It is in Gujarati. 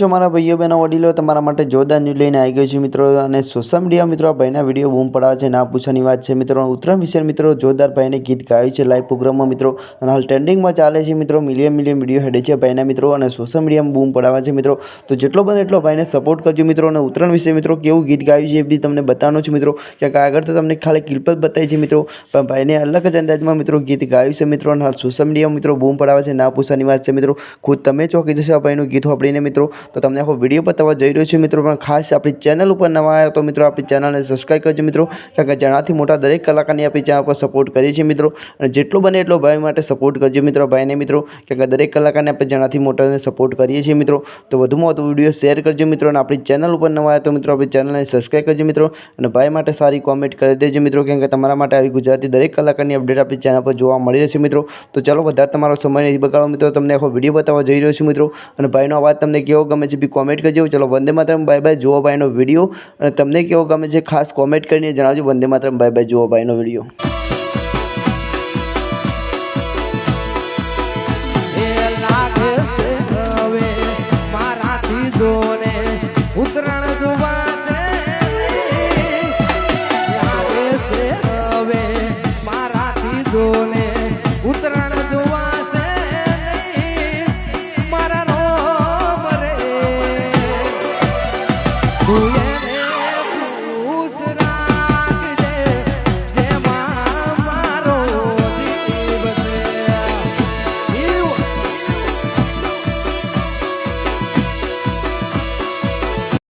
છો મારા ભાઈઓ બહેનો વડીલો, તમારા માટે જોરદાર ન્યૂઝ લઈને આવી ગયો છું મિત્રો। અને સોશિયલ મીડિયા મિત્રો આ ભાઈના વિડીયો બૂમ પડાવે છે, ના પૂછવાની વાત છે મિત્રો। ઉત્તરાયણ વિશે મિત્રો જોરદાર ભાઈને ગીત ગાયું છે લાઈવ પ્રોગ્રામમાં મિત્રો, અને હાલ ટ્રેન્ડિંગમાં ચાલે છે મિત્રો। મિલિયન વિડીયો હેડે છે ભાઈના મિત્રો, અને સોશિયલ મીડિયામાં બૂમ પડાવે છે મિત્રો। તો જેટલો બને એટલો ભાઈને સપોર્ટ કરજો મિત્રો। અને ઉત્તરાયણ વિશે મિત્રો કેવું ગીત ગાયું છે એ બી તમને બતાવવાનો છું મિત્રો, કે આગળ તો તમને ખાલી ક્લિપ જ બતાવી છે મિત્રો, પણ ભાઈને અલગ જ અંદાજમાં મિત્રો ગીત ગાયું છે મિત્રો। અને હાલ સોશિયલ મીડિયામાં મિત્રો બૂમ પડાવે છે, ના પૂછવાની વાત છે મિત્રો। ખુદ તમે ચોંકી જશો આ ભાઈનું ગીત સાંભળીને મિત્રો। તો તમને આખો વિડીયો બતાવવા જઈ રહ્યો છું મિત્રો, પણ ખાસ આપણી ચેનલ ઉપર નવા આવ્યો તો મિત્રો આપણી ચેનલને સબસ્ક્રાઈબ કરજો મિત્રો, કારણ કે જેનાથી મોટા દરેક કલાકારની આપણી ચેનલ પર સપોર્ટ કરીએ છીએ મિત્રો। અને જેટલો બને એટલો ભાઈ માટે સપોર્ટ કરજો મિત્રો, ભાઈને મિત્રો, કારણ કે દરેક કલાકારને આપણે જેનાથી મોટાને સપોર્ટ કરીએ છીએ મિત્રો। તો વધુમાં વધુ વિડીયો શેર કરજો મિત્રો, અને આપણી ચેનલ ઉપર નવા આવ્યો તો મિત્રો આપણી ચેનલને સબસ્ક્રાઈબ કરજો મિત્રો, અને ભાઈ માટે સારી કોમેન્ટ કરી દેજો મિત્રો, કારણ કે તમારા માટે આવી ગુજરાતી દરેક કલાકારની અપડેટ આપણી ચેનલ પર જોવા મળી રહેશે મિત્રો। તો ચાલો વધારે તમારો સમય નહીં બગાડો મિત્રો, તમને આખો વિડીયો બતાવવા જઈ રહ્યો છું મિત્રો, અને ભાઈનો અવાજ તમને કેવો ગમે છે બી કોમેન્ટ કરજો। ચલો વંદે માતરમ, બાય બાય, જુઓ ભાઈનો વિડીયો, અને તમને કેવો ગમે છે ખાસ કોમેન્ટ કરીને જણાવજો। વંદે માતરમ, બાય બાય, જુઓ ભાઈનો વિડીયો। ઉત્તરાયણ જોવા લાગે છે હવે મારાથી જોને, ઉત્તરાયણ જોવા મારા રોમ રે તું